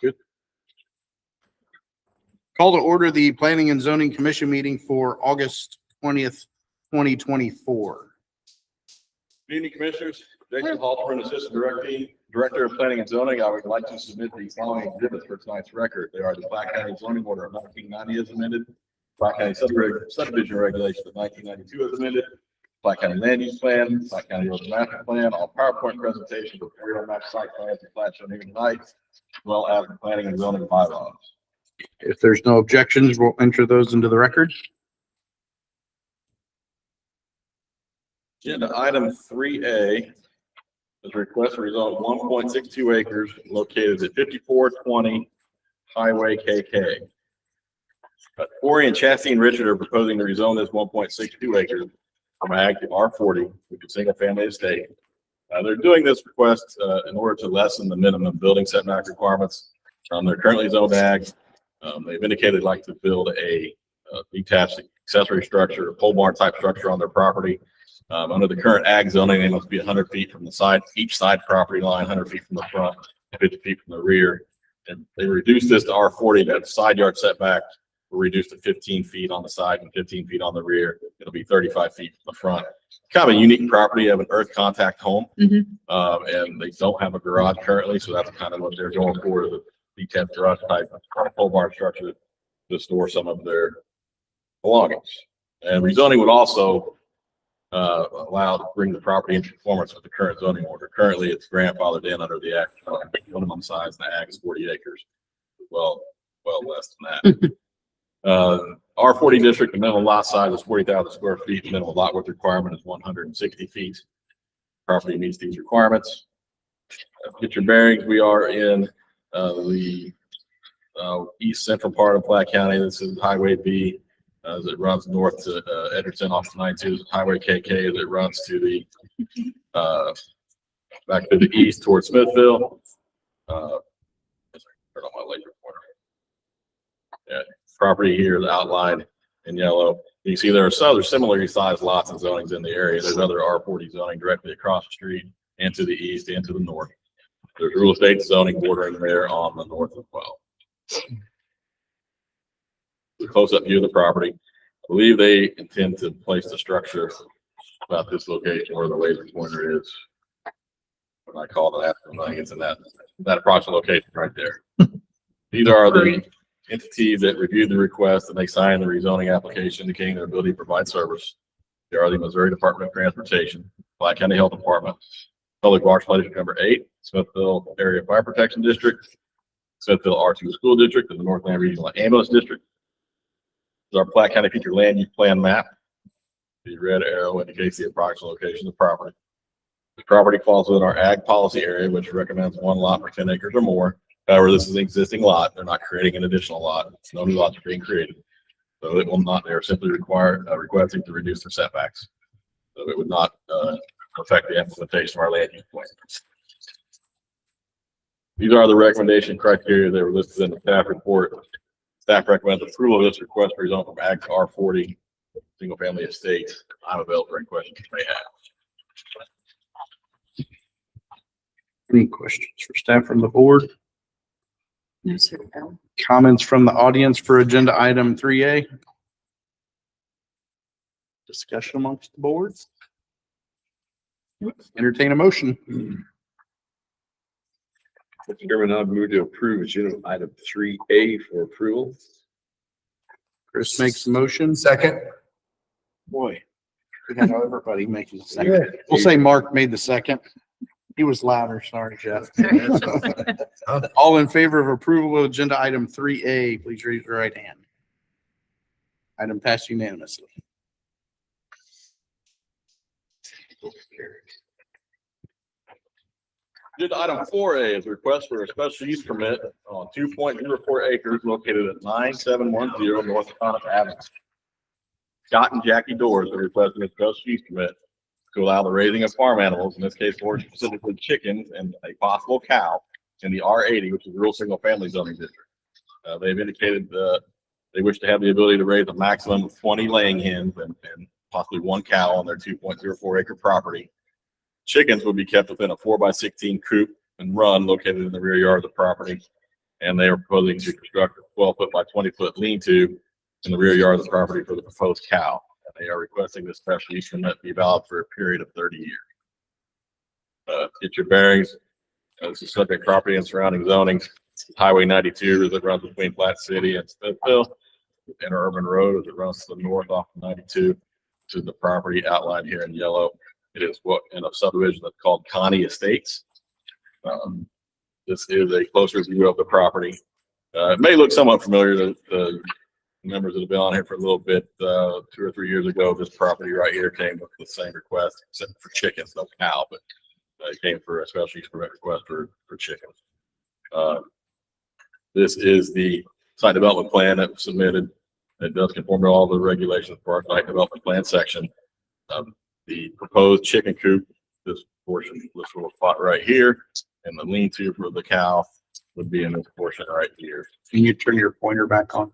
Good. Call to order the Planning and Zoning Commission meeting for August 20th, 2024. Good evening, Commissioners. Jason Halterman, Assistant Director of Planning and Zoning. I would like to submit the following exhibits for tonight's record. They are the Black County Zoning Order of 1990 as amended, Black County Subdivision Regulations of 1992 as amended, Black County Land Use Plan, Black County Urban Master Plan, all PowerPoint presentations with aerial map site plans and plat showing tonight, as well as the planning and zoning bylaws. If there's no objections, we'll enter those into the record. Agenda item 3A is a request for rezone 1.62 acres located at 5420 Highway KK. Corey and Chassie and Richard are proposing to rezone this 1.62 acres from ag to R40, which is single family estate. They're doing this request in order to lessen the minimum building setback requirements. They're currently zoned ag. They've indicated they'd like to build a detached accessory structure, a pole barn type structure on their property. Under the current ag zoning, they must be 100 feet from the side, each side property line, 100 feet from the front, 50 feet from the rear. And they reduced this to R40, that side yard setback will reduce to 15 feet on the side and 15 feet on the rear. It'll be 35 feet from the front. Kind of a unique property of an earth contact home. And they don't have a garage currently, so that's kind of what they're going for, the detached garage type pole barn structure to store some of their belongings. And rezoning would also allow to bring the property into conformance with the current zoning order. Currently, it's grandfathered in under the act. Minimum size in the ag is 40 acres. Well less than that. R40 district, the minimum lot size is 40,000 square feet. The minimum lot width requirement is 160 feet. Property meets these requirements. Get your bearings. We are in the east central part of Black County. This is Highway B. As it runs north to Edgerton off the 92, Highway KK as it runs to the back to the east towards Smithville. Turn on my laser pointer. Yeah, property here is outlined in yellow. You can see there are some other similarly sized lots and zonings in the area. There's other R40 zoning directly across the street and to the east and to the north. There's real estate zoning bordering there on the north as well. Close-up view of the property. I believe they intend to place the structure about this location where the laser pointer is. When I call it after, I think it's in that approximate location right there. These are the entities that reviewed the request and they signed the rezoning application indicating their ability to provide service. They are the Missouri Department of Transportation, Black County Health Department, Public Works District number 8, Smithville Area Fire Protection District, Smithville R2 School District, and the Northland Regional Ambulance District. Our Black County Future Land Use Plan map. The red arrow indicates the approximate location of the property. The property falls within our ag policy area, which recommends one lot per 10 acres or more. However, this is an existing lot. They're not creating an additional lot. No new lots are being created. So it will not, they're simply requesting to reduce their setbacks. So it would not affect the implementation of our land use plan. These are the recommendation criteria that were listed in the staff report. Staff recommends approval of this request for rezone from ag to R40 single family estate. I'm available for any questions you may have. Any questions for staff from the board? No, sir. Comments from the audience for agenda item 3A? Discussion amongst the board? Entertain a motion. Mr. Chairman, I move to approve agenda item 3A for approval. Chris makes a motion. Second. Boy, we got everybody making the second. We'll say Mark made the second. He was louder. Sorry, Jeff. All in favor of approval of agenda item 3A, please raise your right hand. Item passed unanimously. Agenda item 4A is a request for a special use permit on 2.04 acres located at 9710 North Conniff Avenue. Scott and Jackie Doors are requesting a special use permit to allow the raising of farm animals, in this case, more specifically chickens and a possible cow in the R80, which is a rural single family zoning district. They've indicated they wish to have the ability to raise a maximum of 20 laying hens and possibly one cow on their 2.04 acre property. Chickens would be kept within a 4x16 coop and run located in the rear yard of the property. And they are proposing to construct a 12-foot by 20-foot lean-to in the rear yard of the property for the proposed cow. And they are requesting this special use permit be valid for a period of 30 years. Get your bearings. This is subject property and surrounding zonings. Highway 92 as it runs between Platte City and Smithville, and Urban Road as it runs to the north off of 92 to the property outlined here in yellow. It is what in a subdivision that's called Connie Estates. This is a closer view of the property. It may look somewhat familiar to the members that have been on here for a little bit. 2 or 3 years ago, this property right here came with the same request, except for chickens, no cow, but it came for a special use permit request for chickens. This is the site development plan that was submitted. It does conform to all the regulations for our site development plan section. The proposed chicken coop, this portion, this little spot right here, and the lean-to for the cow would be in this portion right here. Can you turn your pointer back on?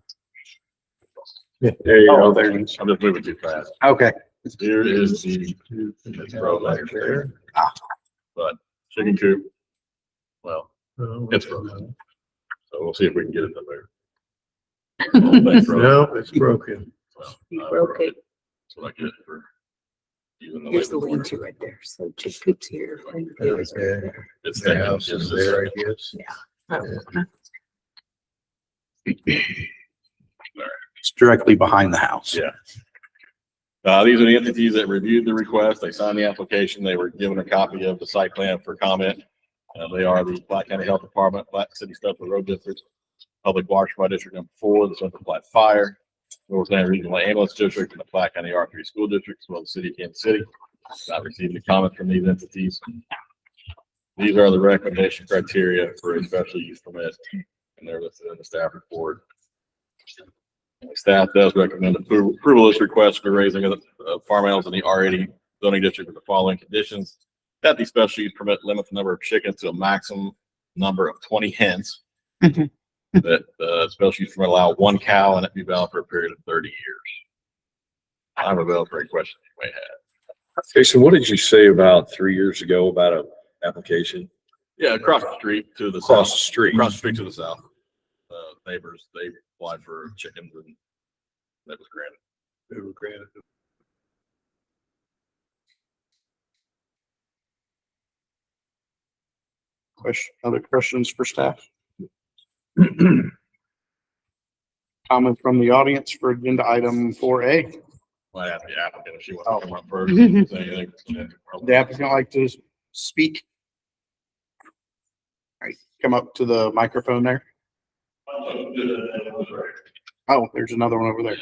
There you Oh, go. there it is. I'm just moving too fast. Okay. Here is the this road right there. But chicken coop, well, it's frozen. So we'll see if we can get it to there. No, it's broken. Well, Okay, that's what I get for using the. here's the labor lean-to right there. So chick coops here. and here's- Okay. It's The thinking house just is this there, I second. guess. Oh, It's directly behind the house. Yeah. These are the entities that reviewed the request. They signed the application. They were given a copy of the site plan for comment. They are the Platte County Health Department, Platte City Special Road District, Public Water Supply District number 4, the Central Platte Fire, North County Regional Ambulance District, and the Platte County R3 School District, as well as the City of Kansas City. I've received the comments from these entities. These are the recommendation criteria for a special use permit, and they're listed in the staff report. Staff does recommend approval of this request for raising of farm animals in the R80 zoning district with the following conditions: that the special use permit limit the number of chickens to a maximum number of 20 hens. Mhm. That the special use permit allow 1 cow and it be valid for a period of 30 years. I'm available for any questions you may have. Jason, what did you say about 3 years ago about an application Yeah, across the street to the across south. the street? Across the street to the south. Neighbors, they applied for chickens and that was granted. They were granted. Other questions for staff? Comment from the audience for agenda item 4A. Might ask the applicant if she wants to come up first. Say anything. The applicant like to speak? All right, come up to the microphone there. Oh, there's another one over there.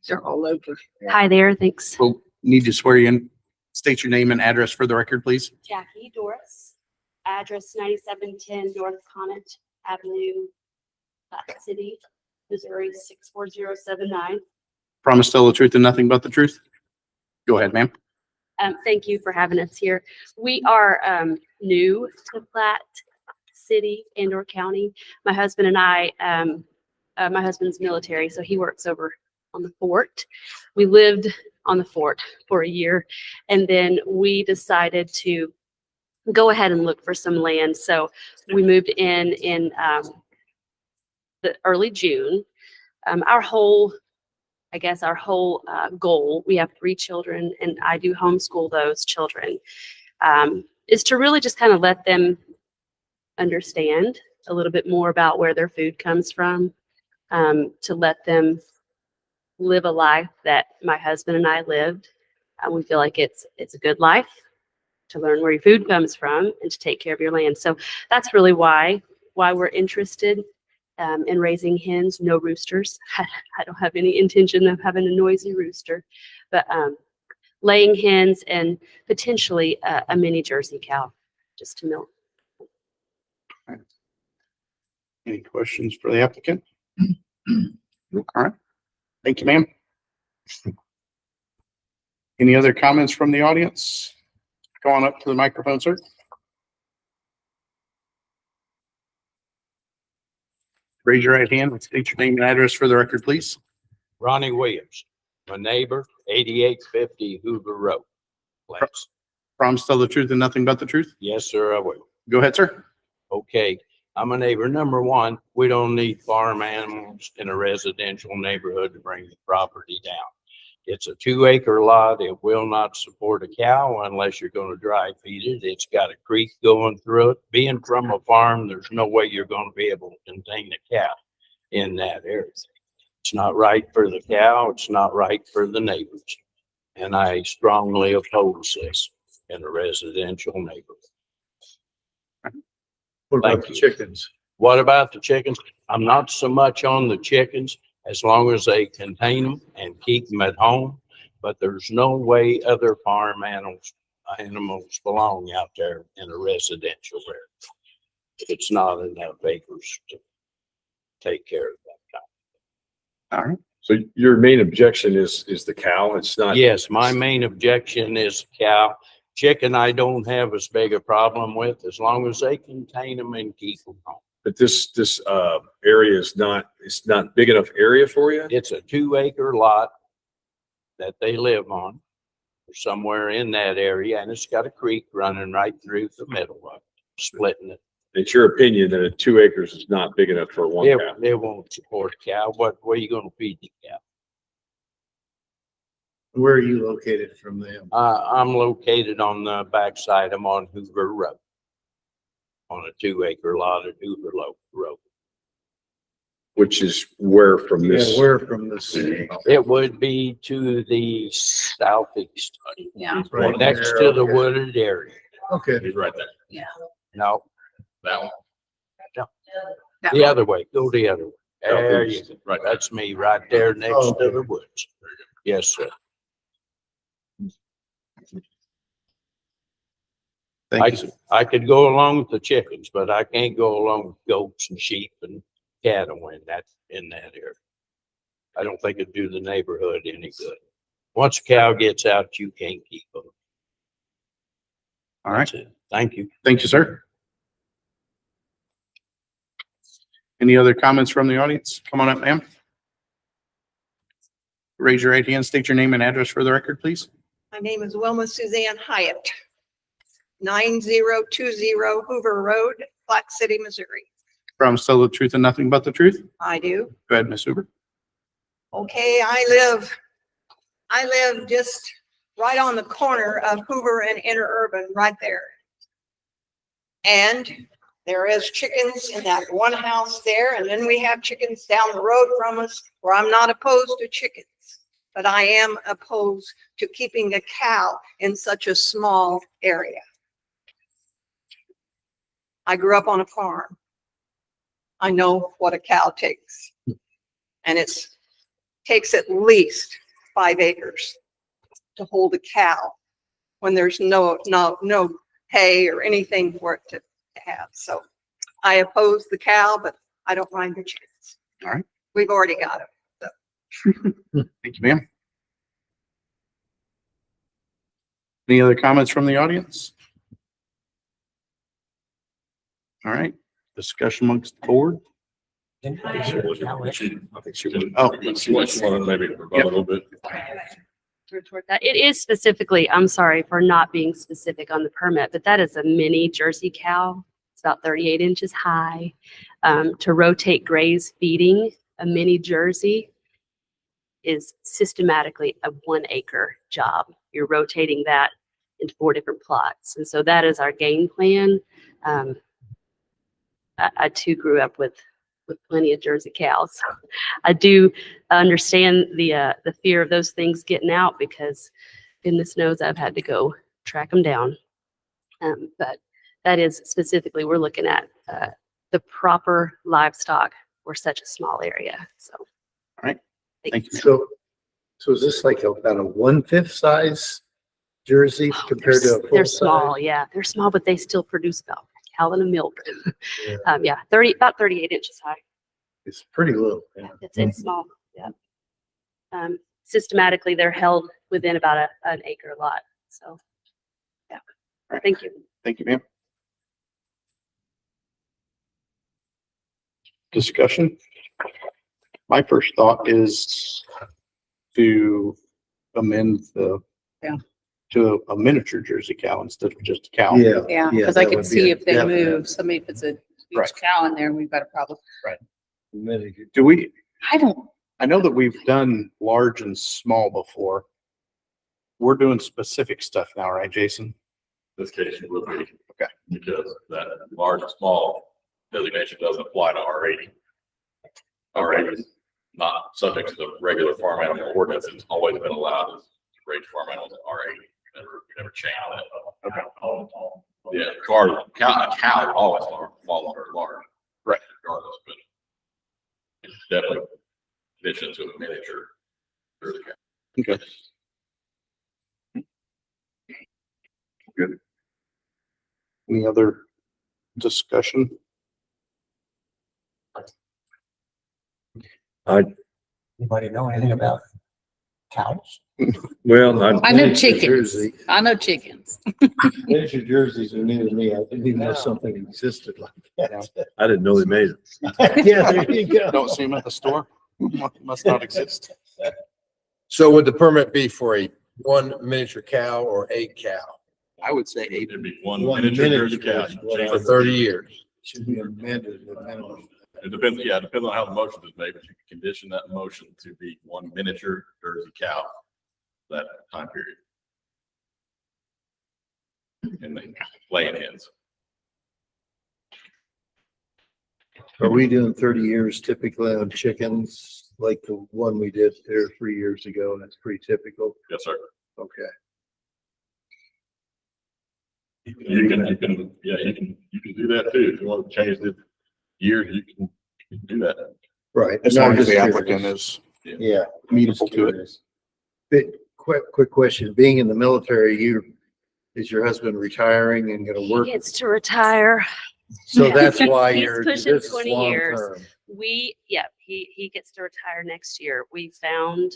They're all over. Hi there, thanks. We'll need to swear you in. State your name and address for the record, please. Jackie Doris, address 9710 North Connaught Avenue, Platte City, Missouri 64079. Promise to tell the truth and nothing but the truth. Go ahead, ma'am. Thank you for having us here. We are new to Platte City and/or County. My husband and I, my husband's military, so he works over on the fort. We lived on the fort for a year, and then we decided to go ahead and look for some land. So we moved in the early June. Our whole goal, we have 3 children, and I do homeschool those children, is to really just kind of let them understand a little bit more about where their food comes from, to let them live a life that my husband and I lived. We feel like it's a good life to learn where your food comes from and to take care of your land. So that's really why we're interested in raising hens. No roosters. I don't have any intention of having a noisy rooster, but laying hens and potentially a mini Jersey cow just to milk. Any questions for the applicant? All right. Thank you, ma'am. Any other comments from the audience? Go on up to the microphone, sir. Raise your right hand and state your name and address for the record, please. Ronnie Williams, my neighbor, 8850 Hoover Road. Please. Promise to tell the truth and nothing but the truth. Yes, sir, I will. Go ahead, sir. Okay, I'm a neighbor. Number one, we don't need farm animals in a residential neighborhood to bring the property down. It's a 2-acre lot. It will not support a cow unless you're going to dry feed it. It's got a creek going through it. Being from a farm, there's no way you're going to be able to contain a cow in that area. It's not right for the cow. It's not right for the neighbors. And I strongly oppose this in a residential neighborhood. What about Thank the you. chickens? What about the chickens? I'm not so much on the chickens as long as they contain them and keep them at home. But there's no way other farm animals belong out there in a residential area. It's not enough acres to take care of that. All right. So your main objection is the cow? It's not? Yes, my main objection is cow. Chicken, I don't have as big a problem with as long as they contain them and keep them home. But this area is not, it's not big enough area for you? It's a 2-acre lot that they live on somewhere in that area, and it's got a creek running right through the middle of it, splitting it. It's your opinion that 2 acres is not big enough for one cow? It won't support a cow. What are you gonna feed the cow? Where are you located from them? I'm located on the backside. I'm on Hoover Road. On a 2-acre lot at Hoover Road. Which is where from Yeah, this? where from this? It would be to the southeast, Yeah. Right next there, to the okay. wooded area. Okay. He's right there. No, That one. the other way. Go the other way. There you go. Right. That's me right there next Oh, to okay. the woods. Yes, sir. Thank you. I could go along with the chickens, but I can't go along with goats and sheep and cattle in that area. I don't think it'd do the neighborhood any good. Once a cow gets out, you can't keep them. All right. That's it. Thank you. Thank you, sir. Any other comments from the audience? Come on up, ma'am. Raise your right hand, state your name and address for the record, please. My name is Wilma Suzanne Hyatt, 9020 Hoover Road, Platte City, Missouri. Promise to tell the truth and nothing but the truth. I do. Go ahead, Ms. Hoover. Okay, I live just right on the corner of Hoover and Interurban, right there. And there is chickens in that one house there, and then we have chickens down the road from us, where I'm not opposed to chickens, but I am opposed to keeping a cow in such a small area. I grew up on a farm. I know what a cow takes. And takes at least 5 acres to hold a cow when there's no hay or anything for it to have. So I oppose the cow, but I don't mind the chickens. All right. We've already got them. Thank you, ma'am. Any other comments from the audience? All right, discussion amongst the board. I think she would. Oh. She wants to maybe rebut a little bit. Retort that. It is specifically, I'm sorry for not being specific on the permit, but that is a mini Jersey cow. It's about 38 inches high. To rotate graze feeding a mini Jersey is systematically a 1-acre job. You're rotating that into 4 different plots. And so that is our game plan. I too grew up with plenty of Jersey cows. So I do understand the fear of those things getting out, because goodness knows I've had to go track them down. But that is specifically, we're looking at the proper livestock for such a small area. So. All right. Thank you. So is this like about a 1/5 size Jersey Oh, compared to a full they're size? small, yeah. They're small, but they still produce about a gallon of milk. Yeah. Yeah, about 38 inches high. It's pretty little. Yeah. It's small, yeah. Systematically, they're held within about an acre lot, so, yeah. Right. Thank you. Thank you, ma'am. Discussion. My first thought is to amend the Yeah. to a miniature Jersey cow instead of just a cow. Yeah. Yeah, Yeah, because I that could would be see a if they definite. move, somebody puts a Right. huge cow in there, we've got a problem. Do we, I don't, I know that we've done large and small before. We're doing specific stuff now, right, Jason? This case it will be. Okay. Because that large and small designation doesn't apply to R80. R80 is not subject to the regular farm animal ordinance. It's always been allowed as raised farm animals in R80. Never changed that. Okay. Yeah, a cow always falls under large. Right. Regardless, but it's definitely mentioned to a miniature. Jersey cow. Okay. Good. Any other discussion? Anybody know anything about cows? Well, I know Miniature chickens. Jersey. I know chickens. Miniature jerseys are new to me. I didn't even know something existed like that. I didn't know they made it. Yeah, there you go. Don't see them at the store? Must not exist. So would the permit be for a one miniature cow or a cow I would say eight. It'd be one One miniature Jersey miniature cow. is what I for 30 years? Should be amended with minimum. It depends, yeah, it depends on how the motion is made, but you can condition that motion to be one miniature Jersey cow that time period. And then laying hens. Are we doing 30 years typically on chickens, like the one we did there 3 years ago? That's pretty typical. Yes, sir. Okay. You can do that too. If you want to change the year, you can do that. Right. As No, long I'm as the just applicant curious. is Yeah. amenable to it. But quick question, being in the military, is your husband retiring and gonna He work? gets to retire. So that's why He's you're, pushing this is 20 long years. term. He gets to retire next year. We found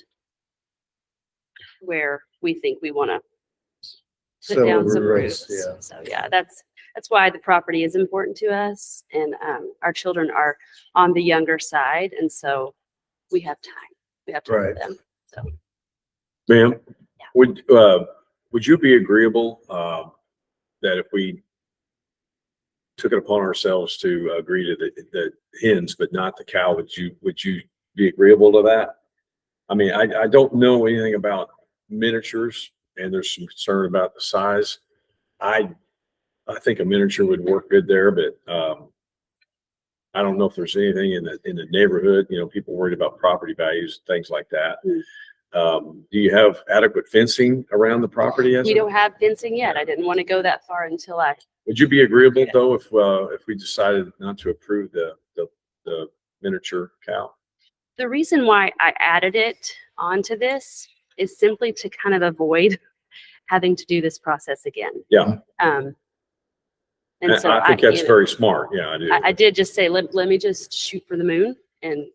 where we think we want to put So down some roots, roots. yeah. So yeah, that's why the property is important to us. And our children are on the younger side. And so we have time. We have time for Right. them. So Ma'am, would you be agreeable, that if we took it upon ourselves to agree to the hens, but not the cow, would you be agreeable to that? I mean, I don't know anything about miniatures and there's some concern about the size. I think a miniature would work good there, but, I don't know if there's anything in the neighborhood, people worried about property values, things like that. Do you have adequate fencing around the property? we don't have fencing yet. I didn't want to go that far until Would you be agreeable though, if we decided not to approve the miniature cow? the reason why I added it onto this is simply to kind of avoid having to do this process again. Yeah. And so I think that's very smart. Yeah, I do. I did just say, let me just shoot for the moon and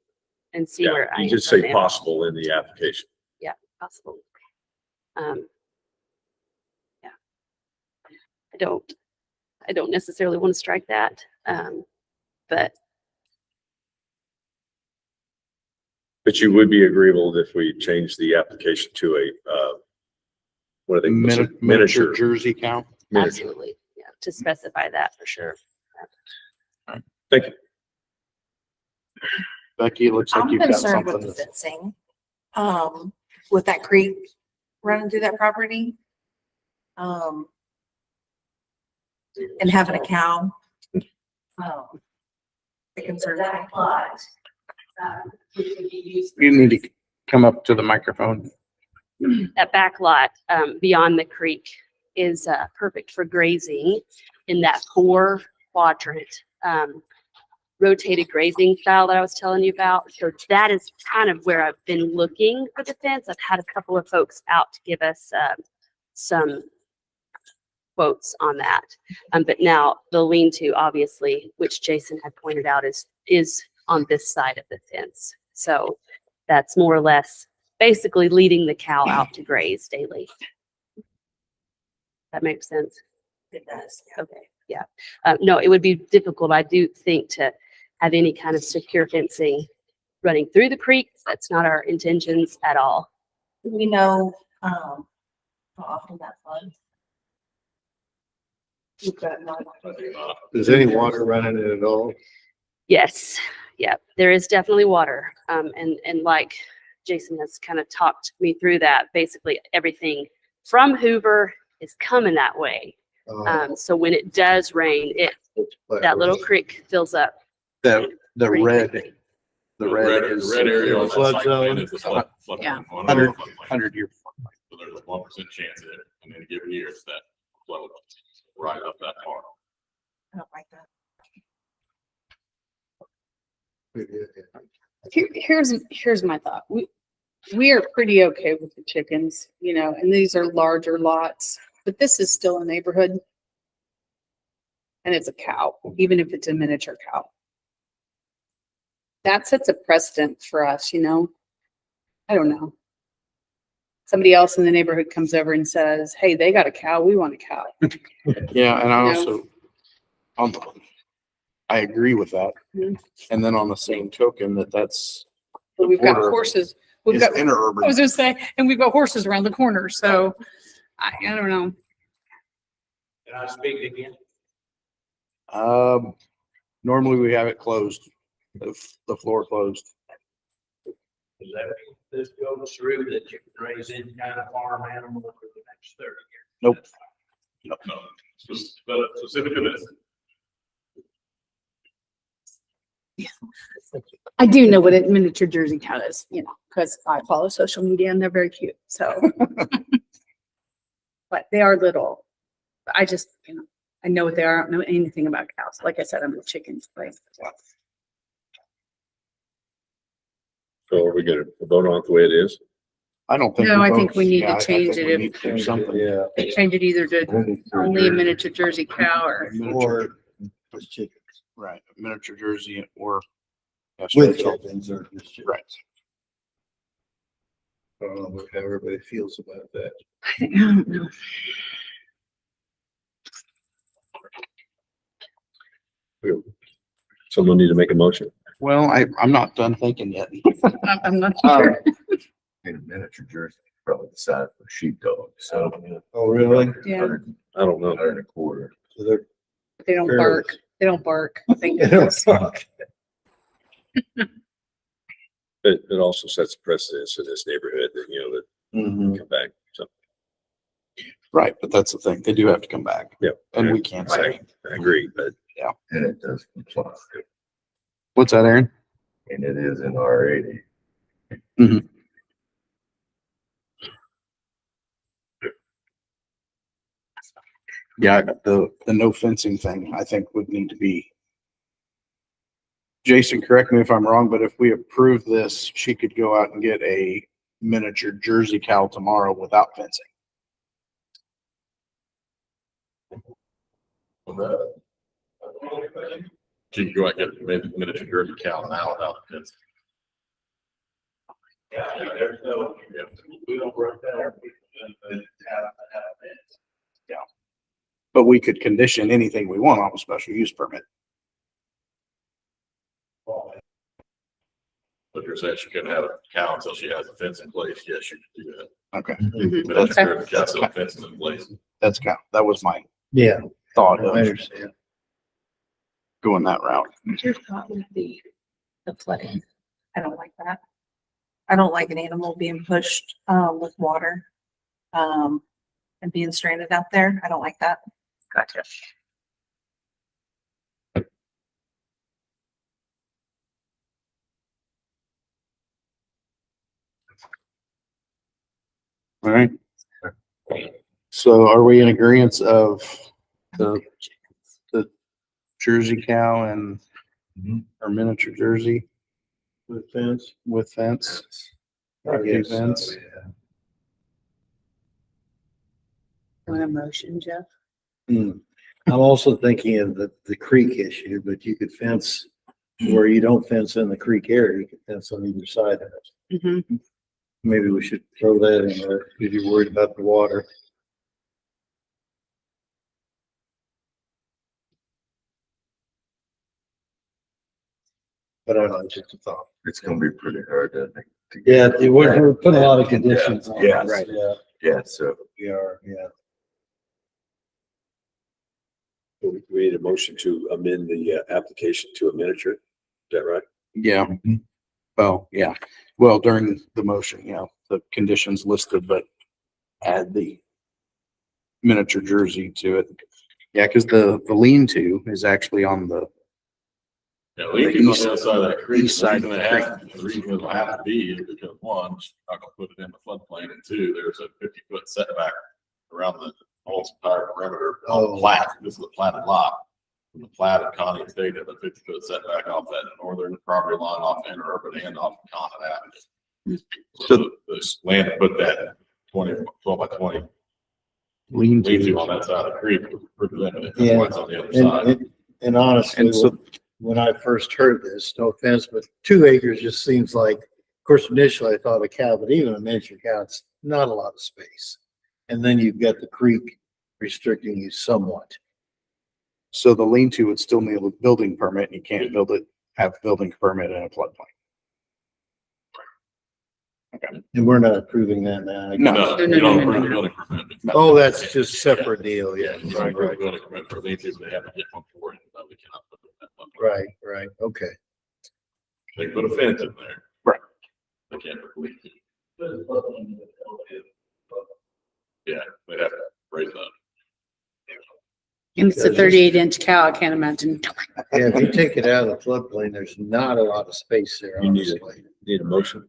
see Yeah, where I you am just from say there. possible in the application. Possible. Yeah. I don't necessarily want to strike that. But But you would be agreeable if we change the application to a, what are they? what's it? Miniature Jersey cow. Miniature. absolutely, yeah, to specify that for sure. Thank you. Becky, it looks like I'm you've got concerned with something. the fencing, with that creek running through that property. And having a cow. The concern. You need to come up to the microphone. That back lot, beyond the creek is, perfect for grazing in that 4 quadrant, rotated grazing style that I was telling you about. So that is kind of where I've been looking for the fence. I've had a couple of folks out to give us, some quotes on that. But now the lean-to, obviously, which Jason had pointed out, is on this side of the fence. So that's more or less basically leading the cow out to graze daily. That makes sense? It does. Okay, yeah. No, it would be difficult, I do think, to have any kind of secure fencing running through the creek. That's not our intentions at all. We know, How often that floods? You've got no. Is any water running in it at all? Yes, yeah, there is definitely water. And like Jason has kind of talked me through that, basically everything from Hoover is coming that way. So when it does rain, that little creek fills up. The pretty red, quickly. the red is red area on that Flood site zone. plan is the flood. Yeah. 100 year. So there's a 1% chance that in any given year it's that flow right up that far. I don't like that. Here's my thought. We are pretty okay with the chickens, you know, and these are larger lots, but this is still a neighborhood. And it's a cow, even if it's a miniature cow. That sets a precedent for us, you know? I don't know. Somebody else in the neighborhood comes over and says, hey, they got a cow, we want a cow. Yeah, and I No. also, I agree with that. Mhm. And then on the same token, that's But we've got border horses, we've is got, I interurban. was gonna say, and we've got horses around the corner, so I don't know. Can I speak again? Normally we have it closed, the floor closed. Does that mean this goes through that you can raise any kind of farm animal for the next 30 years? Nope. No, specific to this. I do know what a miniature Jersey cow is, you know, because I follow social media and they're very cute, so. But they are little. I just, you know, I know what they are. I don't know anything about cows. Like I said, I'm a chickens place. So are we gonna vote on it the way it is? I don't think. No, we I think both- we need to yeah, I change think it we if- need to do something. Yeah. Change it either to only a miniature Jersey cow or, Or just chickens. Right, miniature Jersey or. yeah, With straight up. chickens or just chickens. Right. I don't know how everybody feels about that. I don't know. Someone need to make a motion. Well, I'm not done thinking yet. I'm not Um, sure. In a miniature Jersey, probably the size of a sheepdog, so. Oh, really? Yeah, I don't know. 125. So they're. they don't fairly- bark. They don't bark. Thank They don't goodness. suck. It also sets a precedence in this neighborhood that, you know, that Mhm. come back. So, Right, but that's the thing. They do have to come back. Yep. And we can't say. I agree, but And it does comply, What's that, Aaron? and it is in R80. Yeah, the no fencing thing, I think would need to be. Jason, correct me if I'm wrong, but if we approve this, she could go out and get a miniature Jersey cow tomorrow without fencing. So you go out and get a miniature Jersey cow now without a fence. Yeah, there's no, we don't work that. But we could condition anything we want on a special use permit. But you're saying she couldn't have a cow until she has a fence in place. Yes, you could do that. Okay, Mhm. Miniature Okay. Jersey cow, still fences in place. that was my Yeah, thought I of understand. going that route. What's your thought with the flooding? I don't like that. I don't like an animal being pushed, with water, and being stranded out there. I don't like that. Gotcha. All right. So are we in agreement of the Jersey cow and our miniature Jersey With fence. with fence? I guess so, Fence. yeah. Want a motion, Jeff? I'm also thinking of the creek issue, but you could fence where you don't fence in the creek area, you could fence on either side of it. Mm-hmm. Maybe we should throw that in there if you're worried about the water. But I don't know, it's just a thought. It's gonna be pretty hard to. Yeah, we're putting a lot of conditions on it. Yeah. Right. Yeah. Yeah, so. We are, yeah. We made a motion to amend the application to a miniature. Is that right? Yeah. Well, yeah. Well, during the motion, the conditions listed, but add the miniature Jersey to it. Yeah, because the lean-to is actually on the, Yeah, leaving on the other side of that creek, east side of the the reason it'll have to be is because one, it's not gonna put it in the floodplain, and two, there's a 50-foot setback around the whole entire perimeter on the Oh. plat. This is a platted lot. From the plat of Connie Estate, at a 50-foot setback off that northern property line off Interurban and off Connet Avenue. So this land to put that 12 by 20 lean-to. lean-to on that side of the creek was pretty limited. That's Yeah. why it's on the other side. And honestly, And so, when I first heard this, no offense, but 2 acres just seems like, of course, initially I thought a cow, but even a miniature cow, it's not a lot of space. And then you've got the creek restricting you somewhat. so the lean-to would still need a building permit. You can't have a building permit in a floodplain. And we're not approving that now. No. No, you no, don't no, approve no. the building permit. Oh, that's just separate deal, yeah. You don't approve the building permit for lean-tos, they have to get one for it, but we cannot put it in that one. Right, okay. They put a fence in there. Right. They can't put lean-to. Yeah, they'd have to raise that. And it's a 38-inch cow. I can't imagine. Yeah, if you take it out of the floodplain, there's not a lot of space there, You need it. honestly. Need a motion?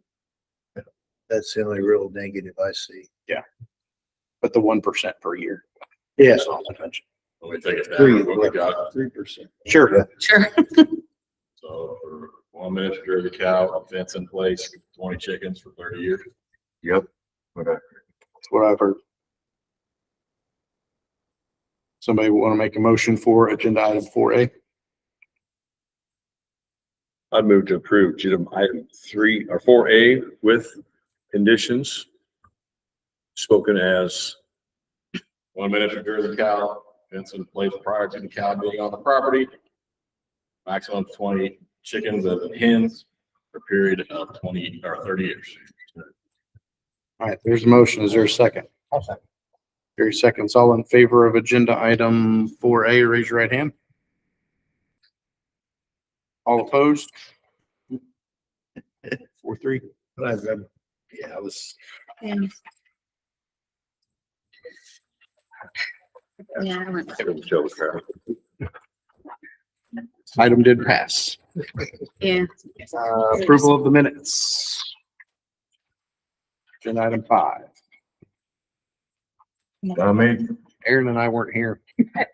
That's the only real negative I see. But the 1% per year. Yeah. is all I mentioned. Let me take it down. Three, What we got. 3%. Sure. Sure. So for 1 miniature Jersey cow, a fence in place, 20 chickens for 30 years. Yep. Okay. That's what I've heard. Somebody want to make a motion for agenda item 4A? I'd move to approve item 3 or 4A with conditions spoken as 1 miniature Jersey cow, fence in place prior to the cow being on the property. Maximum of 20 chickens as hens for a period of 20 or 30 years. All right, there's a motion. Is there a second? Gary seconds. All in favor of agenda item 4A, raise your right hand. All opposed? 4-3. Yeah, I was. Yeah, I went. Item did pass. Yeah. Approval of the minutes. Agenda item 5. I mean, Aaron and I weren't here.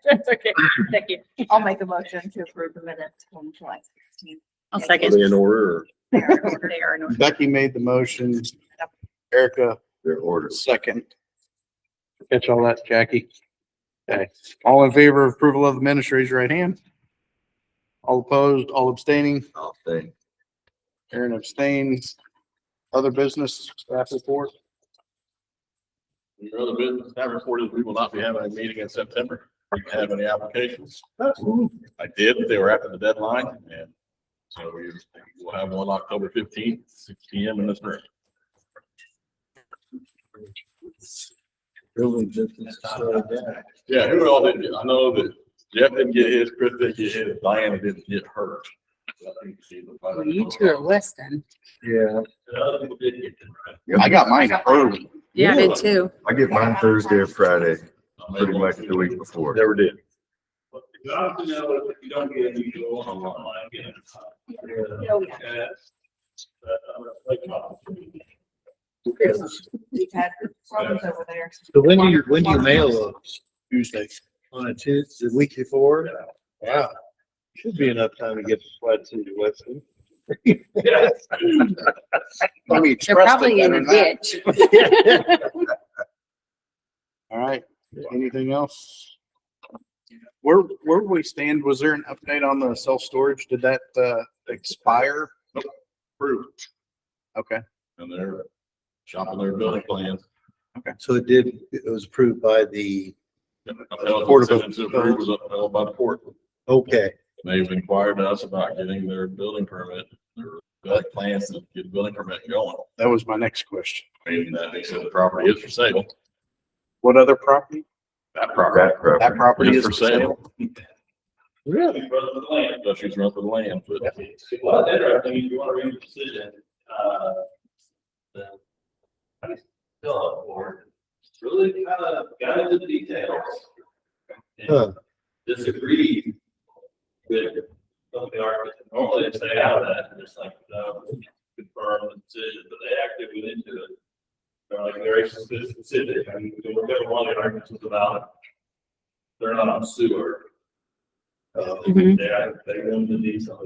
That's okay. Thank you. I'll make a motion to approve the minutes from July 16th. I'll are second. they in order or They are in order. They are in order. Becky made the motion. Erica, their orders. second. Catch all that, Jackie? Okay. All in favor of approval of the minutes, raise your right hand. All opposed, all abstaining. I'll stay. Aaron abstains. Other business, staff report? Your other business, staff report is we will not be having a meeting in September. We don't have any applications. I did, they were after the deadline, and so we will have one October 15th, 6 PM in this room. Building business started down. Yeah, who all did, I know that Jeff didn't get his, Chris didn't get his, Diana didn't get hers. Well, you two are Weston. Yeah. Other people did get them, I got mine early. Yeah, I did too. I get mine Thursday or Friday, pretty much the week before. never did? You don't get any, you go online, get We've had problems over there. So when do you mail those? Tuesday. On a Tuesday, the week before? Wow. Should be enough time to get the floods into Weston. They're probably in a ditch. All right, anything else? Where do we stand? Was there an update on the self-storage? Did that, expire? Approved, Okay, and they're shopping their building plans. So it was approved by the, Board of Approve was upheld by the court. okay. They've inquired us about getting their building permit, their building plans to get the building permit going. that was my next question. Meaning that they said the property is for sale. What other property? That property. That property Is is for sale. Really? She's running for the land. So she's running for the land. But Well, interesting, if you want to read the decision, I fill out for it. It's really kind of got into the details. Huh. Disagreed with some of the arguments. Normally they stay out of that, and it's like, no, confirm the decision, but they actually went into it. They're like very specific. I mean, whichever one of the arguments was about, they're not on sewer. Mhm. They go into detail.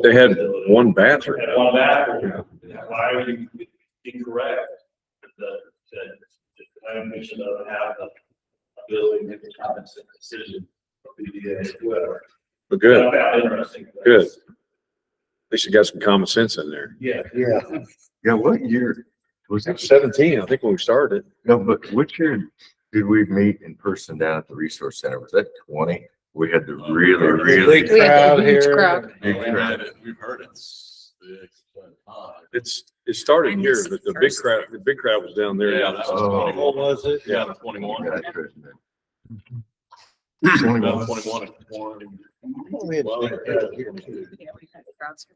They had one bathroom. Had one bathroom. Why are you incorrect? The commission doesn't have the ability to make a common sense decision. BDA, whoever. But good, Interesting. good. At least you got some common sense in there. Yeah. Yeah. Yeah, what year was it? 17, I think when we started. No, but which year did we meet in person down at the resource center? Was that 20? We had the really Big We had crowd the huge here. crowd. big crowd. We've heard it. It started I here, missed but the the big first crowd, the big crowd was down there. Yeah, that was Oh. 21. What was it? Yeah, the 21. Yeah, that could've been. No, 21. 21 and 20. We had a big crowd here too. Yeah, we had the crowds.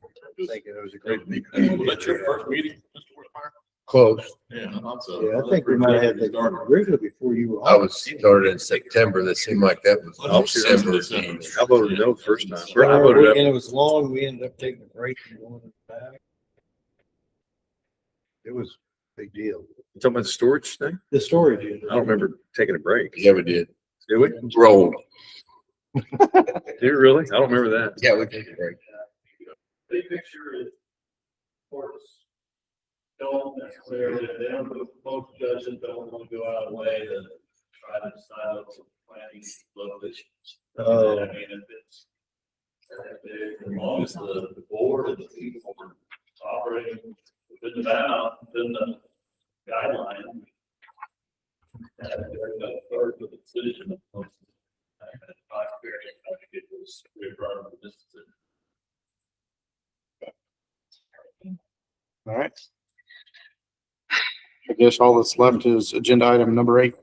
Thinking it was a great big. Was that your first meeting, Mr. Whitmire? Close. Yeah, I thought so. Yeah, I think we might have had that originally before you were. I was started in September. That seemed like that was December. December. I voted no the first time. I And voted up. it was long. We ended up taking a break and going back. It was a big deal. You talking about the storage thing? The storage unit. I don't remember taking a break. Yeah, we did. Did we? Rolled. Did you really? I don't remember that. Yeah, we took a break. Big picture is, of course, don't necessarily, they don't, most judges don't want to go out of the way to try to decide on some planning locations. Oh. I mean, if it's, as long as the board and the people are operating within the bound, within the guideline. They're the third of the decision. I think it was reaffirmed with this decision. All right. I guess all that's left is agenda item number 8.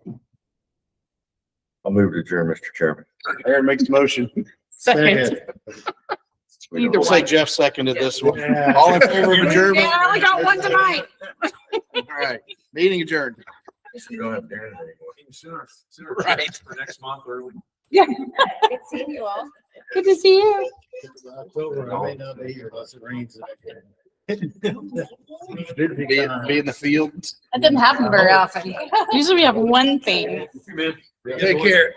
I'll move to adjourn, Mr. Chairman. Aaron makes the motion. Second. Either way, Jeff seconded this one. Yeah. All in favor of adjournment? Yeah, I only got one tonight. All right, meeting adjourned. We don't have Darren anymore. Right. For next month early. Good seeing you all. Good to see you. October, I may not be here unless it rains. Be in the field. That doesn't happen very often. Usually we have one thing. Take care.